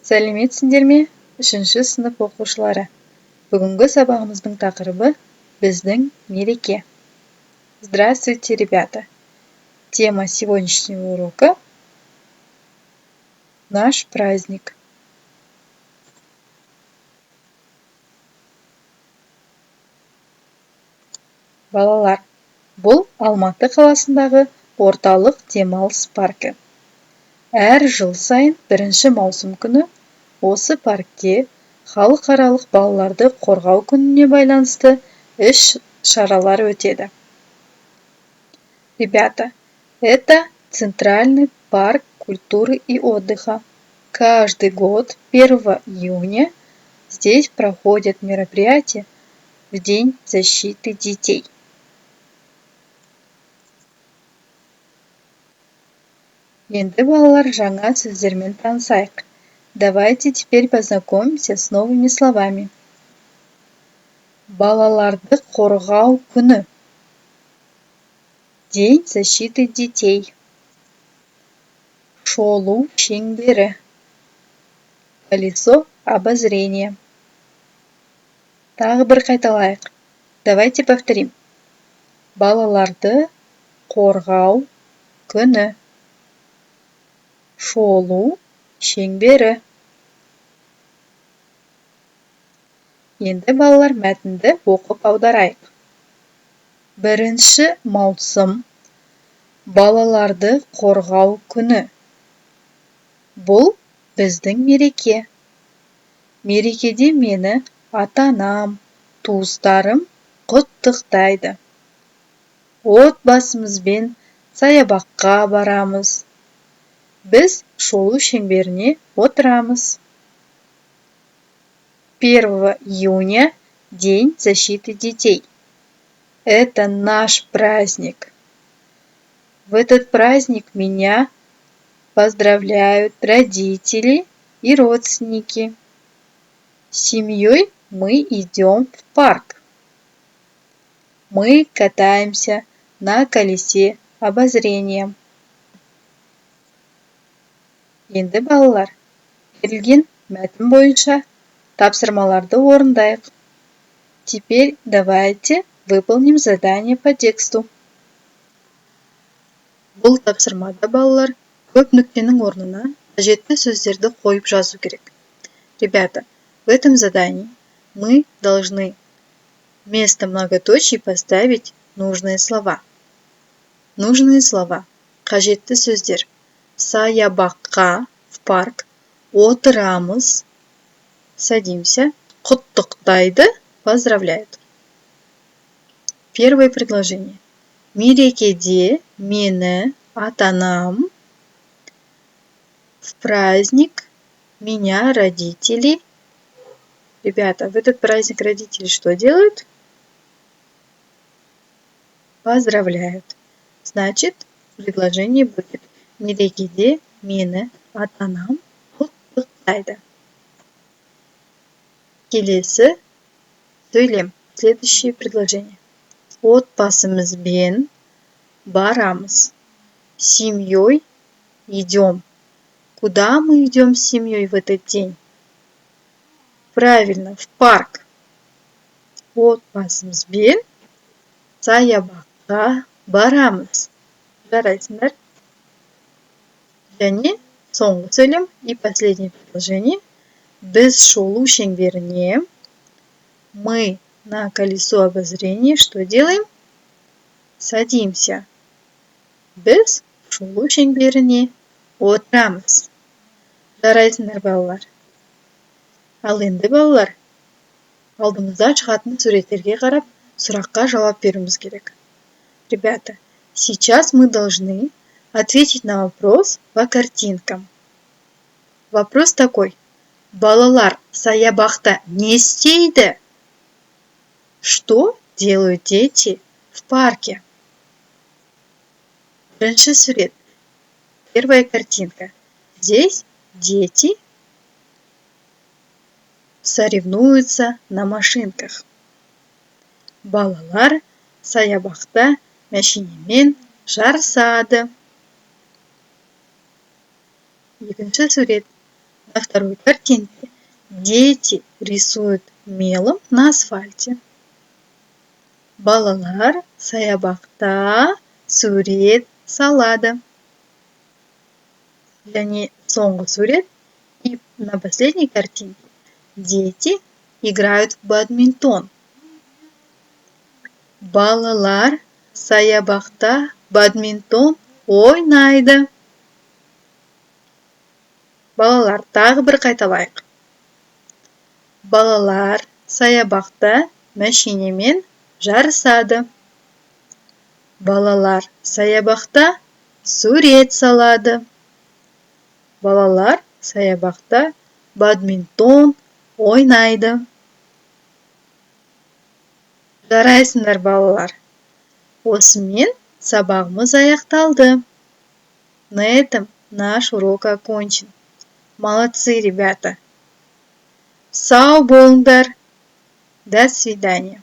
Сәлеметсіңдер ме? 3-ші сынып оқушылары. Бүгінгі сабағымыздың тақырыбы біздің мереке. Здравствуйте, ребята. Тема сегодняшнего урока – наш праздник. Балалар, бұл Алматы қаласындағы орталық демалыс паркі. Әр жыл сайын 1 маусым күні осы паркте халықаралық балаларды қорғау күніне байланысты іс-шаралар өтеді. Ребята, это Центральный парк культуры и отдыха. Каждый год 1 июня здесь проходят мероприятия в День защиты детей. Енді балалар жаңа сөздермен танысайық. Давайте теперь познакомимся с новыми словами. Балаларды қорғау күні. День защиты детей. Шолу шеңбері. Колесо обозрения. Тағы бір қайталайық. Давайте повторим. Балаларды қорғау күні. Шолу шеңбері. Енді балалар мәтінді оқып аударайық. 1 маусым балаларды қорғау күні. Бұл біздің мереке. Мерекеде мені ата-анам, туыстарым құттықтайды. Отбасымызбен саябаққа барамыз. Біз шолу шеңберіне отырамыз. 1 июня – День защиты детей. Это наш праздник. В этот праздник меня поздравляют родители и родственники. С семьей мы идем в парк. Мы катаемся на колесе обозрения. Енді балалар, берілген мәтін бойынша тапсырмаларды орындайық. Теперь давайте выполним задание по тексту. Бұл тапсырмада балалар көп нүктенің орнына қажетті сөздерді қойып жазу керек. Ребята, в этом задании мы должны вместо многоточий поставить нужные слова. Нужные слова. Қажетті сөздер. Саябаққа, в парк, отырамыз, садимся, құттықтайды, поздравляют. Первое предложение. Мерекеде мені ата-анам, в праздник меня родители. Ребята, в этот праздник родители что делают? Поздравляют. Значит, предложение будет мерекеде мені ата-анам құттықтайды. Келесі сөйлем. Следующее предложение. Отбасымызбен барамыз. С семьей идем. Куда мы идем с семьей в этот день? Правильно, в парк. Отбасымызбен саябаққа барамыз. Жарайсыңдар. Және соңғы сөйлем и последнее предложение. Біз шолу шеңберіне, мы на колесо обозрения что делаем? Садимся. Біз шолу шеңберіне отырамыз. Жарайсыңдар балалар. Ал енді балалар, алдымызда шығатын суреттерге қарап, сұраққа жауап беруіміз керек. Ребята, сейчас мы должны ответить на вопрос по картинкам. Вопрос такой. Балалар саябақта не істейді? Что делают дети в парке? Бірінші сурет. Первая картинка. Здесь дети соревнуются на машинках. Балалар саябақта мәшинемен жарысады. Екінші сурет. На второй картинке дети рисуют мелом на асфальте. Балалар саябақта сурет салады. Және соңғы сурет. И на последней картинке дети играют в бадминтон. Балалар саябақта бадминтон ойнайды. Балалар, тағы бір қайталайық. Балалар саябақта мәшинемен жарысады. Балалар саябақта сурет салады. Балалар саябақта бадминтон ойнайды. Жарайсыңдар, балалар. Осымен сабағымыз аяқталды. На этом наш урок окончен. Молодцы, ребята. Сау болыңдар. До свидания.